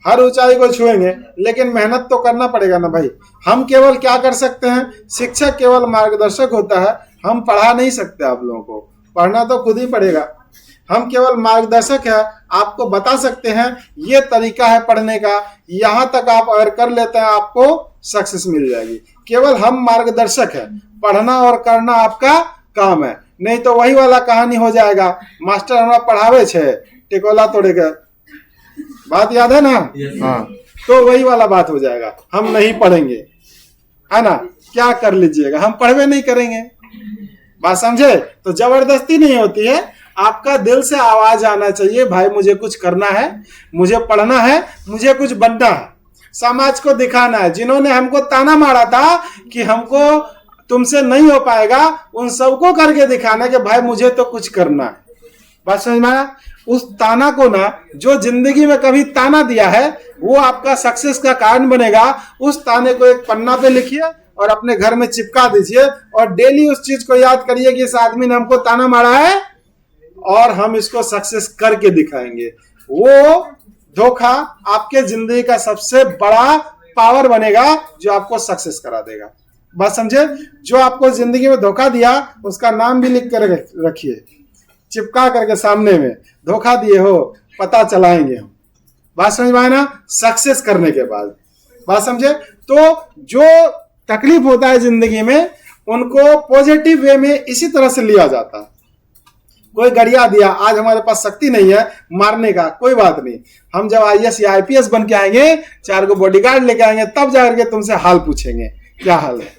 हर ऊंचाई को छुएंगे, लेकिन मेहनत तो करना पड़ेगा ना भाई। हम केवल क्या कर सकते हैं? शिक्षक केवल मार्गदर्शक होता है, हम पढ़ा नहीं सकते आप लोगों को, पढ़ना तो खुद ही पड़ेगा। हम केवल मार्गदर्शक है, आपको बता सकते हैं ये तरीका है पढ़ने का, यहाँ तक आप अगर कर लेते हैं आपको सक्सेस मिल जाएगी। केवल हम मार्गदर्शक है, पढ़ना और करना आपका काम है। नहीं तो वही वाला कहानी हो जाएगा, मास्टर हमारा पढ़ावे छे टिकोला तोड़े के, बात याद है ना? हाँ, तो वही वाला बात हो जाएगा, हम नहीं पढ़ेंगे, है ना? क्या कर लीजिएगा, हम पढ़वे नहीं करेंगे। बात समझे? तो जबरदस्ती नहीं होती है, आपका दिल से आवाज आना चाहिए, भाई मुझे कुछ करना है, मुझे पढ़ना है, मुझे कुछ बनना है, समाज को दिखाना है। जिन्होंने हमको ताना मारा था कि हमको तुमसे नहीं हो पाएगा, उन सबको करके दिखाना कि भाई मुझे तो कुछ करना है। बात समझ में आया? उस ताना को ना, जो जिंदगी में कभी ताना दिया है वो आपका सक्सेस का कारण बनेगा। उस ताने को एक पन्ना पे लिखिए और अपने घर में चिपका दीजिए, और डेली उस चीज को याद करिए कि इस आदमी ने हमको ताना मारा है और हम इसको सक्सेस करके दिखाएंगे। वो धोखा आपके जिंदगी का सबसे बड़ा पावर बनेगा जो आपको सक्सेस करा देगा। बात समझे? जो आपको जिंदगी में धोखा दिया उसका नाम भी लिख कर रखिए, चिपका करके सामने में, धोखा दिए हो पता चलाएंगे हम। बात समझ में आया ना? सक्सेस करने के बाद। बात समझे? तो जो तकलीफ होता है जिंदगी में उनको पॉजिटिव वे में इसी तरह से लिया जाता है। कोई गरिया दिया, आज हमारे पास शक्ति नहीं है मारने का, कोई बात नहीं, हम जब IAS या IPS बन के आएंगे, 4 को बॉडीगार्ड लेके आएंगे, तब जाकर के तुमसे हाल पूछेंगे क्या हाल है।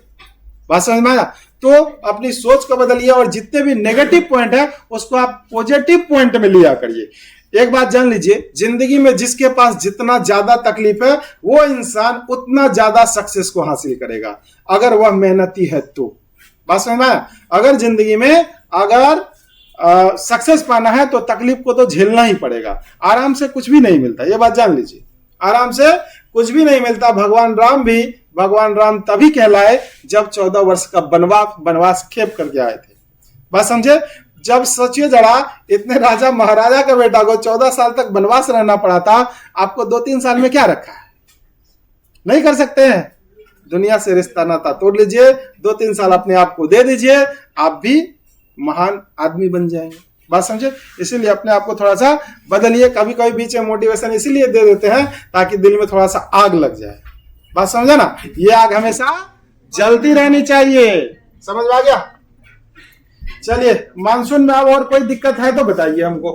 बात समझ में आया? तो अपनी सोच को बदलिए, और जितने भी नेगेटिव पॉइंट है उसको आप पॉजिटिव पॉइंट में लिया करिए। एक बात जान लीजिए, जिंदगी में जिसके पास जितना ज्यादा तकलीफ है वो इंसान उतना ज्यादा सक्सेस को हासिल करेगा, अगर वह मेहनती है तो। बात समझ में आया? अगर जिंदगी में अगर सक्सेस पाना है तो तकलीफ को तो झेलना ही पड़ेगा, आराम से कुछ भी नहीं मिलता, ये बात जान लीजिए, आराम से कुछ भी नहीं मिलता। भगवान राम तभी कहलाए जब 14 वर्ष का वनवास खेप करके आए थे। बात समझे? जब सोचिए जरा, इतने राजा महाराजा के बेटा को 14 साल तक वनवास रहना पड़ा था, आपको 2-3 साल में क्या रखा है? नहीं कर सकते हैं। दुनिया से रिश्ता नाता तोड़ लीजिए, 2-3 साल अपने आप को दे दीजिए, आप भी महान आदमी बन जाएंगे। बात समझे? इसीलिए अपने आप को थोड़ा सा बदलिए। कभी कभी बीच में मोटिवेशन इसीलिए दे देते हैं ताकि दिल में थोड़ा सा आग लग जाए। बात समझा ना? ये आग हमेशा जलती रहनी चाहिए। समझ में आ गया? चलिए, मानसून में अब और कोई दिक्कत है तो बताइए हमको,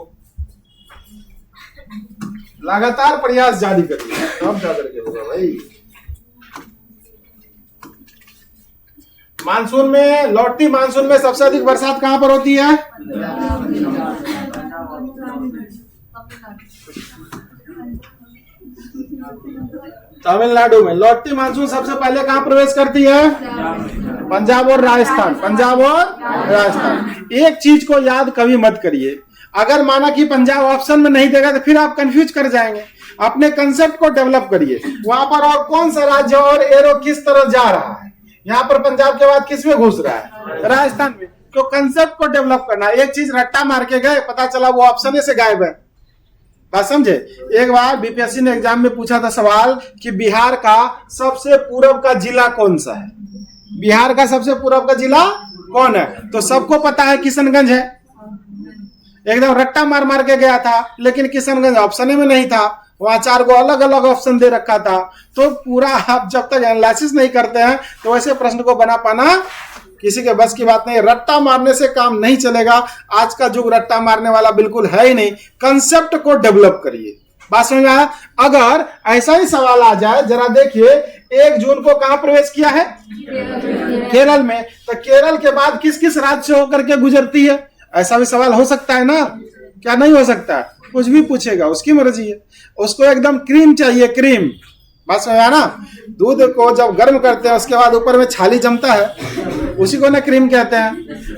लगातार प्रयास जारी करिए, कब जाकर के होगा भाई। मानसून में, लौटती मानसून में सबसे अधिक बरसात कहां पर होती है? तमिलनाडु में। लौटती मानसून सबसे पहले कहां प्रवेश करती है? पंजाब और राजस्थान। पंजाब और राजस्थान। एक चीज को याद कभी मत करिए, अगर माना कि पंजाब ऑप्शन में नहीं देगा तो फिर आप कंफ्यूज कर जाएंगे। अपने कंसेप्ट को डेवलप करिए, वहां पर और कौन सा राज्य और एरो किस तरह जा रहा है, यहाँ पर पंजाब के बाद किस में घुस रहा है? राजस्थान में। तो कंसेप्ट को डेवलप करना। एक चीज रट्टा मार के गए, पता चला वो ऑप्शन से गायब है। बात समझे? एक बार बीपीएससी ने एग्जाम में पूछा था सवाल कि बिहार का सबसे पूरब का जिला कौन सा है? बिहार का सबसे पूरब का जिला कौन है? तो सबको पता है किशनगंज है। एकदम रट्टा मार मार के गया था, लेकिन किशनगंज ऑप्शन में नहीं था, वहां 4 को अलग अलग ऑप्शन दे रखा था। तो पूरा आप जब तक एनालिसिस नहीं करते हैं तो वैसे प्रश्न को बना पाना किसी के बस की बात नहीं। रट्टा मारने से काम नहीं चलेगा। आज का युग रट्टा मारने वाला बिल्कुल है ही नहीं। कंसेप्ट को डेवलप करिए। बात समझ में आया? अगर ऐसा ही सवाल आ जाए, जरा देखिए, 1 जून को कहां प्रवेश किया है? केरल में। तो केरल के बाद किस किस राज्य से होकर के गुजरती है? ऐसा भी सवाल हो सकता है ना? क्या नहीं हो सकता है? कुछ भी पूछेगा, उसकी मर्जी है। उसको एकदम क्रीम चाहिए, क्रीम। बात समझ आया ना? दूध को जब गर्म करते हैं उसके बाद ऊपर में छाली जमता है, उसी को ना क्रीम कहते हैं,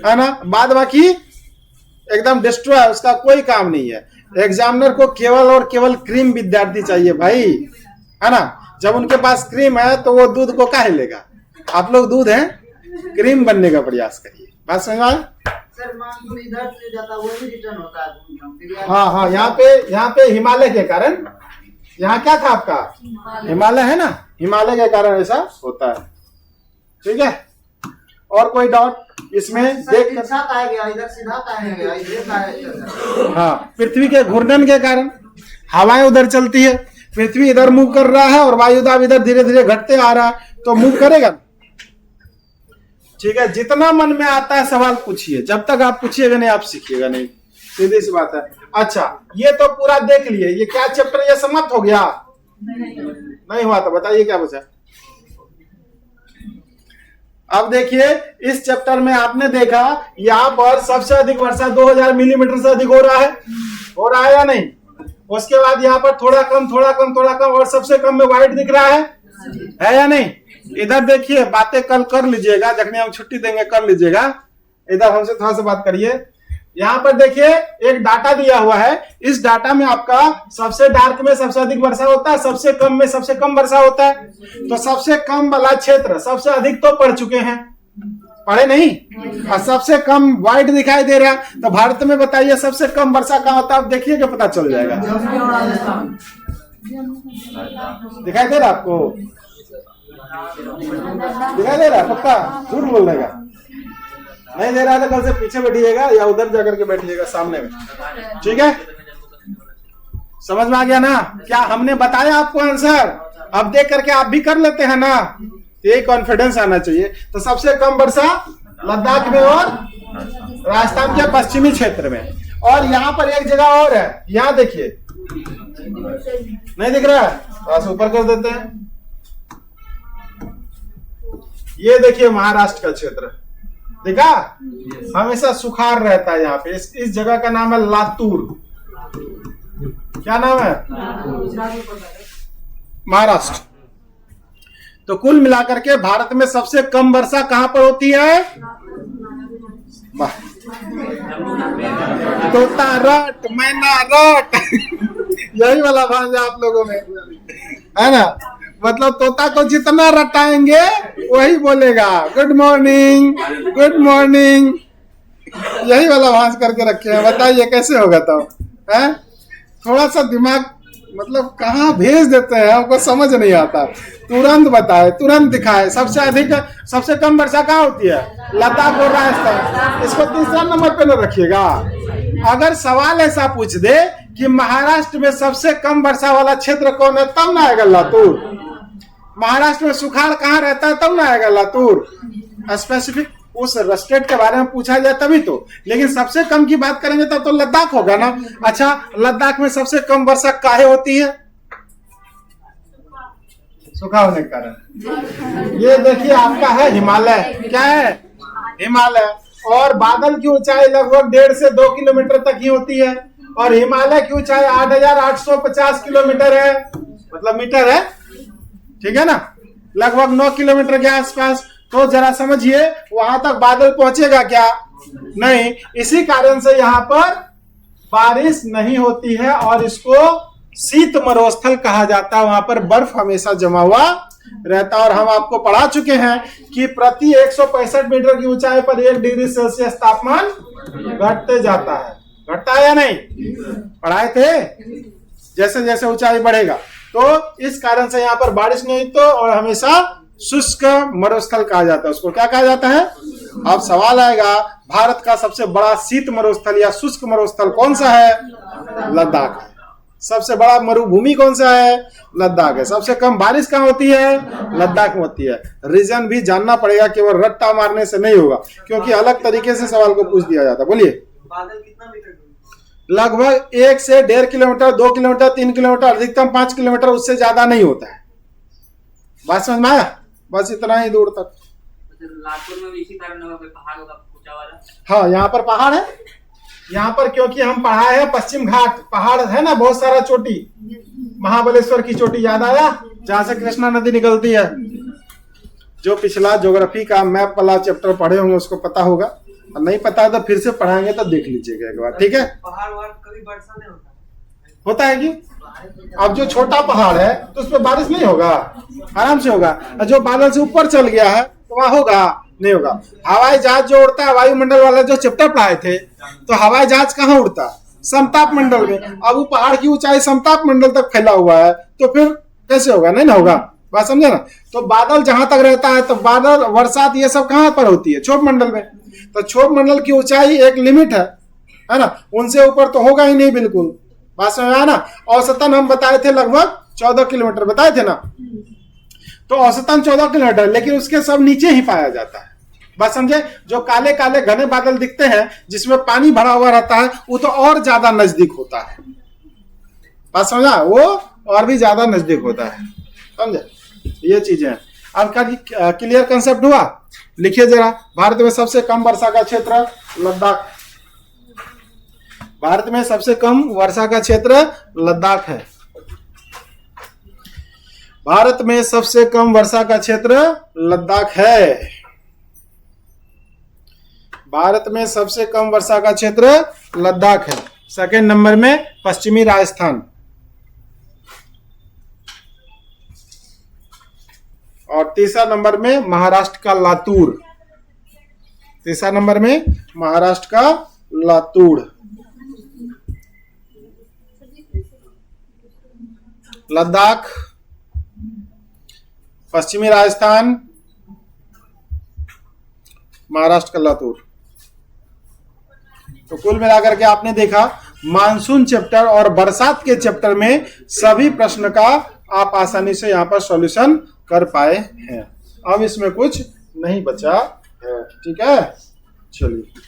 है ना? बाद बाकी एकदम डिस्ट्रॉय, उसका कोई काम नहीं है। एग्जामिनर को केवल और केवल क्रीम विद्यार्थी चाहिए भाई, है ना? जब उनके पास क्रीम है तो वो दूध को काहे लेगा। आप लोग दूध है, क्रीम बनने का प्रयास करिए। बात समझ में आया? सर मान लो इधर से जाता वो भी रिटर्न होता है। हाँ, यहाँ पे हिमालय के कारण, यहाँ क्या था आपका हिमालय है ना, हिमालय के कारण ऐसा होता है। ठीक है, और कोई डाउट इसमें? देख कर साथ आ गया, इधर सीधा आ गया, इधर आ गया। हाँ, पृथ्वी के घूर्णन के कारण हवाएं उधर चलती है, पृथ्वी इधर मूव कर रहा है और वायुदाब इधर धीरे धीरे घटते आ रहा है, तो मूव करेगा। ठीक है, जितना मन में आता है सवाल पूछिए, जब तक आप पूछिएगा नहीं आप सीखिएगा नहीं, सीधी सी बात है। अच्छा, ये तो पूरा देख लिए, ये क्या चैप्टर ये समाप्त हो गया? नहीं हुआ तो बताइए क्या बचा। अब देखिए, इस चैप्टर में आपने देखा यहाँ पर सबसे अधिक वर्षा 2000 मिलीमीटर से अधिक हो रहा है या नहीं? उसके बाद यहाँ पर थोड़ा कम थोड़ा कम थोड़ा कम, और सबसे कम में व्हाइट दिख रहा है या नहीं? इधर देखिए, बातें कल कर लीजिएगा, जखने हम छुट्टी देंगे कर लीजिएगा। इधर हमसे थोड़ा सा बात करिए। यहाँ पर देखिए एक डाटा दिया हुआ है, इस डाटा में आपका सबसे डार्क में सबसे अधिक वर्षा होता है, सबसे कम में सबसे कम वर्षा होता है। तो सबसे कम वाला क्षेत्र सबसे अधिक तो पढ़ चुके हैं, पढ़े नहीं? और सबसे कम व्हाइट दिखाई दे रहा, तो भारत में बताइए सबसे कम वर्षा कहाँ होता है? आप देखिएगा पता चल जाएगा। दिखाई दे रहा आपको? दिखाई दे रहा? पक्का झूठ बोलने का नहीं दे रहा था, कल से पीछे बैठिएगा या उधर जाकर के बैठिएगा सामने में। ठीक है, समझ में आ गया ना? क्या हमने बताया आपको आंसर? अब देख करके आप भी कर लेते हैं ना, यही कॉन्फिडेंस आना चाहिए। तो सबसे कम वर्षा लद्दाख में और राजस्थान के पश्चिमी क्षेत्र में। और यहाँ पर एक जगह और है, यहाँ देखिए, नहीं दिख रहा है? बस ऊपर कर देते हैं। ये देखिए महाराष्ट्र का क्षेत्र देखा, हमेशा सुखाड़ रहता है यहाँ पे। इस जगह का नाम है लातूर। क्या नाम है? महाराष्ट्र। तो कुल मिलाकर के भारत में सबसे कम वर्षा कहां पर होती है? तोता रट मैना रट यही वाला भाषा आप लोगों में है ना। मतलब तोता को जितना रटाएंगे वही बोलेगा गुड मॉर्निंग गुड मॉर्निंग, यही वाला भाषा करके रखे हैं। बताइए कैसे होगा तो? है थोड़ा सा दिमाग मतलब कहाँ भेज देते हैं, हमको समझ नहीं आता। तुरंत बताए, तुरंत दिखाए। सबसे अधिक सबसे कम वर्षा कहाँ होती है? लद्दाख और राजस्थान। इसको तीसरा नंबर पे न रखिएगा। अगर सवाल ऐसा पूछ दे कि महाराष्ट्र में सबसे कम वर्षा वाला क्षेत्र कौन है, तब ना आएगा लातूर। महाराष्ट्र में सुखाड़ कहाँ रहता है, तब ना आएगा लातूर। स्पेसिफिक उस स्टेट के बारे में पूछा जाए तभी तो। लेकिन सबसे कम की बात करेंगे तब तो लद्दाख होगा ना। अच्छा, लद्दाख में सबसे कम वर्षा काहे होती है? सूखा होने के कारण। ये देखिए आपका है हिमालय। क्या है? हिमालय। और बादल की ऊंचाई लगभग 1.5 से 2 किलोमीटर तक ही होती है। और हिमालय की ऊंचाई 8,850 किलोमीटर है, मतलब मीटर है। ठीक है ना, लगभग 9 किलोमीटर के आसपास। तो जरा समझिए वहां तक बादल पहुंचेगा क्या? नहीं। इसी कारण से यहाँ पर बारिश नहीं होती है और इसको शीत मरुस्थल कहा जाता है। वहां पर बर्फ हमेशा जमा हुआ रहता है। और हम आपको पढ़ा चुके हैं कि प्रति 165 मीटर की ऊंचाई पर 1 डिग्री सेल्सियस तापमान घटते जाता है। घटता है या नहीं? पढ़ाए थे। जैसे जैसे ऊंचाई बढ़ेगा तो इस कारण से यहाँ पर बारिश नहीं तो, और हमेशा शुष्क मरुस्थल कहा जाता है। उसको क्या कहा जाता है? अब सवाल आएगा, भारत का सबसे बड़ा शीत मरुस्थल या शुष्क मरुस्थल कौन सा है? लद्दाख है। सबसे बड़ा मरुभूमि कौन सा है? लद्दाख है। सबसे कम बारिश कहाँ होती है? लद्दाख में होती है। रीजन भी जानना पड़ेगा, केवल रट्टा मारने से नहीं होगा, क्योंकि अलग तरीके से सवाल को पूछ दिया जाता है। बोलिए। बादल कितना मीटर? लगभग 1 से 1.5 किलोमीटर, 2 किलोमीटर, 3 किलोमीटर, अधिकतम 5 किलोमीटर, उससे ज्यादा नहीं होता है। बात समझ में आया? बस इतना ही दूर तक। लातूर में भी इसी कारण होगा, कोई पहाड़ होगा ऊंचा वाला। हाँ, यहाँ पर पहाड़ है। यहाँ पर क्योंकि हम पढ़ाए हैं पश्चिम घाट, पहाड़ है ना बहुत सारा। चोटी, महाबलेश्वर की चोटी याद आया, जहाँ से कृष्णा नदी निकलती है। जो पिछला ज्योग्राफी का मैप वाला चैप्टर पढ़े होंगे उसको पता होगा, और नहीं पता है तो फिर से पढ़ाएंगे तो देख लीजिएगा एक बार। ठीक है। पहाड़ वहाड़ कभी वर्षा नहीं होता। होता है कि अब जो छोटा पहाड़ है तो उस पर बारिश नहीं होगा, आराम से होगा। और जो बादल से ऊपर चल गया है तो वहां होगा, नहीं होगा। हवाई जहाज जो उड़ता है, वायुमंडल वाला जो चैप्टर पढ़ाए थे, तो हवाई जहाज कहाँ उड़ता है? समताप मंडल में। अब वो पहाड़ की ऊंचाई समताप मंडल तक फैला हुआ है, तो फिर कैसे होगा? नहीं ना होगा। बात समझे ना? तो बादल जहां तक रहता है तो बादल, बरसात, ये सब कहां पर होती है? क्षोभ मंडल में। तो क्षोभ मंडल की ऊंचाई एक लिमिट है ना? उनसे ऊपर तो होगा ही नहीं बिल्कुल। बात समझ आया ना? औसतन हम बताए थे लगभग 14 किलोमीटर बताए थे ना? तो औसतन 14 किलोमीटर, लेकिन उसके सब नीचे ही पाया जाता है। बात समझे? जो काले काले घने बादल दिखते हैं जिसमें पानी भरा हुआ रहता है, वो तो और ज्यादा नजदीक होता है। बात समझा? वो और भी ज्यादा नजदीक होता है। समझे? ये चीजें हैं। अब क्लियर कंसेप्ट हुआ? लिखिए जरा। भारत में सबसे कम वर्षा का क्षेत्र लद्दाख। भारत में सबसे कम वर्षा का क्षेत्र लद्दाख है। भारत में सबसे कम वर्षा का क्षेत्र लद्दाख है। भारत में सबसे कम वर्षा का क्षेत्र लद्दाख है। सेकंड नंबर में पश्चिमी राजस्थान, और तीसरा नंबर में महाराष्ट्र का लातूर। तीसरा नंबर में महाराष्ट्र का लातूर। लद्दाख, पश्चिमी राजस्थान, महाराष्ट्र का लातूर। तो कुल मिलाकर के आपने देखा, मानसून चैप्टर और बरसात के चैप्टर में सभी प्रश्न का आप आसानी से यहां पर सॉल्यूशन कर पाए हैं। अब इसमें कुछ नहीं बचा है। ठीक है, चलिए।